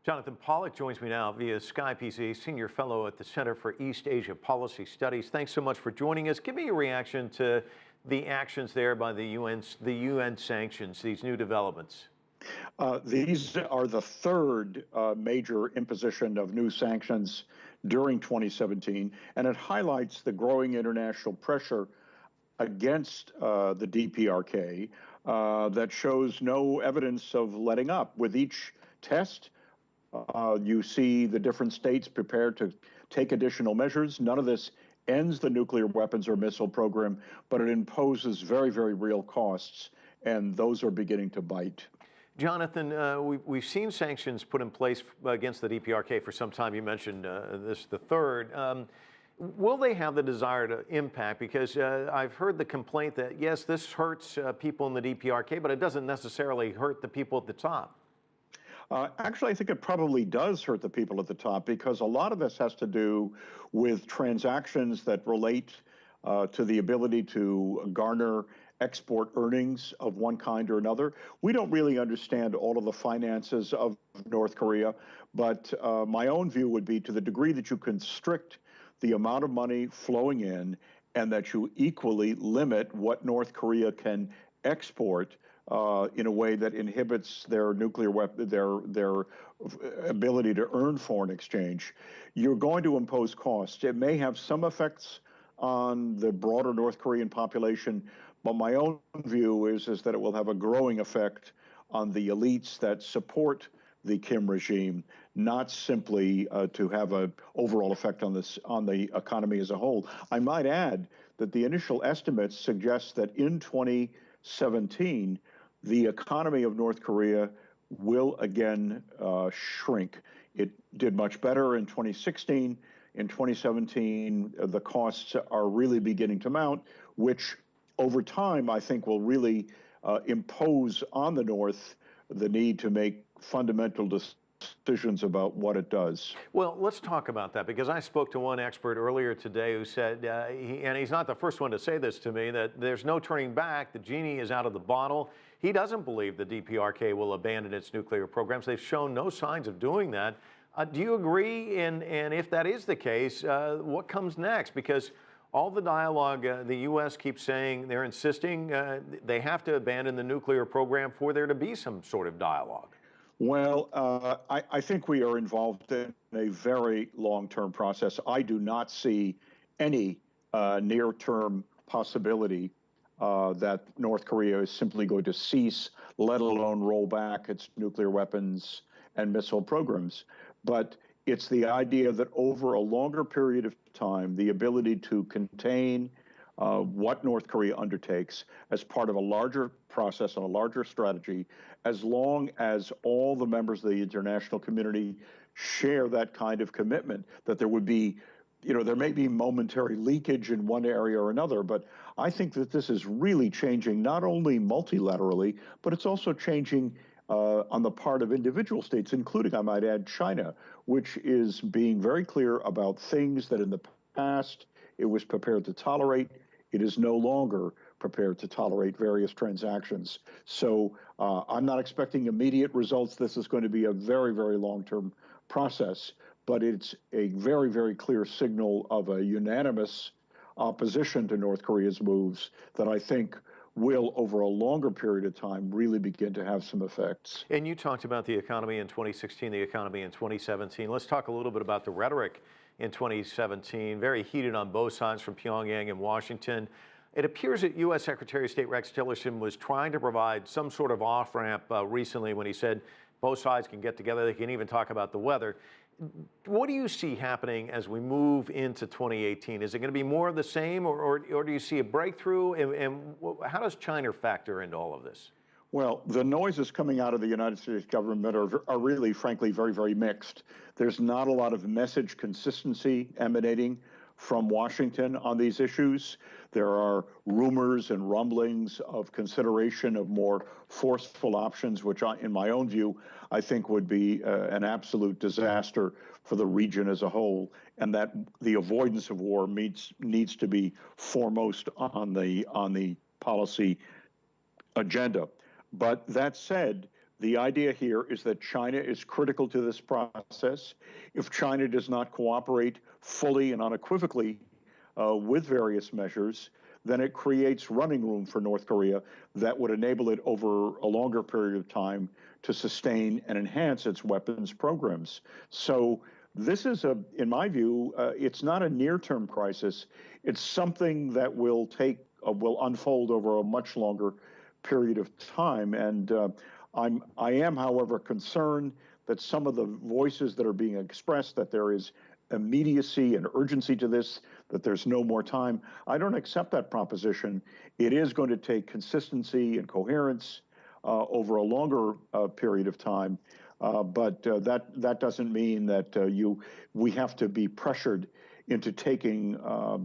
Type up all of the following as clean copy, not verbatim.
Jonathan Pollack joins me now via Skype. He's a senior fellow at the Center for East Asia Policy Studies. Thanks so much for joining us. Give me your reaction to the actions there by the UN sanctions, these new developments. These are the third major imposition of new sanctions during 2017, and it highlights the growing international pressure against the DPRK that shows no evidence of letting up. With each test, you see the different states prepared to take additional measures. None of this ends the nuclear weapons or missile program, but it imposes very, very real costs, and those are beginning to bite. Jonathan, we've seen sanctions put in place against the DPRK for some time. You mentioned this, the third. Will they have the desired impact? Because I've heard the complaint that, yes, this hurts people in the DPRK, but it doesn't necessarily hurt the people at the top. Actually, I think it probably does hurt the people at the top, because a lot of this has to do with transactions that relate to the ability to garner export earnings of one kind or another. We don't really understand all of the finances of North Korea, but my own view would be, to the degree that you constrict the amount of money flowing in and that you equally limit what North Korea can export in a way that inhibits their nuclear weapon, their ability to earn foreign exchange, you're going to impose costs. It may have some effects on the broader North Korean population, but my own view is that it will have a growing effect on the elites that support the Kim regime, not simply to have an overall effect on the economy as a whole. I might add that the initial estimates suggest that in 2017, the economy of North Korea will again shrink. It did much better in 2016. In 2017, the costs are really beginning to mount, which over time I think will really impose on the North the need to make fundamental decisions about what it does. Well, let's talk about that, because I spoke to one expert earlier today who said, and he's not the first one to say this to me, that there's no turning back. The genie is out of the bottle. He doesn't believe the DPRK will abandon its nuclear programs. They've shown no signs of doing that. Do you agree? And if that is the case, what comes next? Because all the dialogue, the U.S. keeps saying, they're insisting they have to abandon the nuclear program for there to be some sort of dialogue. Well, I think we are involved in a very long-term process. I do not see any near-term possibility that North Korea is simply going to cease, let alone roll back its nuclear weapons and missile programs. But it's the idea that over a longer period of time, the ability to contain what North Korea undertakes as part of a larger process and a larger strategy, as long as all the members of the international community share that kind of commitment, that there would be, there may be momentary leakage in one area or another, but I think that this is really changing not only multilaterally, but it's also changing on the part of individual states, including, I might add, China, which is being very clear about things that in the past it was prepared to tolerate. It is no longer prepared to tolerate various transactions. So I'm not expecting immediate results. This is going to be a very, very long-term process, but it's a very, very clear signal of a unanimous opposition to North Korea's moves that I think will, over a longer period of time, really begin to have some effects. And you talked about the economy in 2016, the economy in 2017. Let's talk a little bit about the rhetoric in 2017, very heated on both sides from Pyongyang and Washington. It appears that U.S. Secretary of State Rex Tillerson was trying to provide some sort of off-ramp recently when he said both sides can get together, they can even talk about the weather. What do you see happening as we move into 2018? Is it going to be more of the same, or do you see a breakthrough? And how does China factor into all of this? Well, the noises coming out of the United States government are really, frankly, very, very mixed. There's not a lot of message consistency emanating from Washington on these issues. There are rumors and rumblings of consideration of more forceful options, which in my own view, I think would be an absolute disaster for the region as a whole, and that the avoidance of war needs to be foremost on the policy agenda. But that said, The idea here is that China is critical to this process. If China does not cooperate fully and unequivocally with various measures, then it creates running room for North Korea that would enable it over a longer period of time to sustain and enhance its weapons programs. So this is in my view, it's not a near-term crisis. It's something that will unfold over a much longer period of time. And I am, however, concerned that some of the voices that are being expressed, that there is immediacy and urgency to this, that there's no more time. I don't accept that proposition. It is going to take consistency and coherence over a longer period of time, but that doesn't mean that we have to be pressured into taking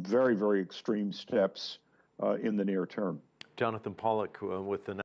very, very extreme steps in the near term. Jonathan Pollack with the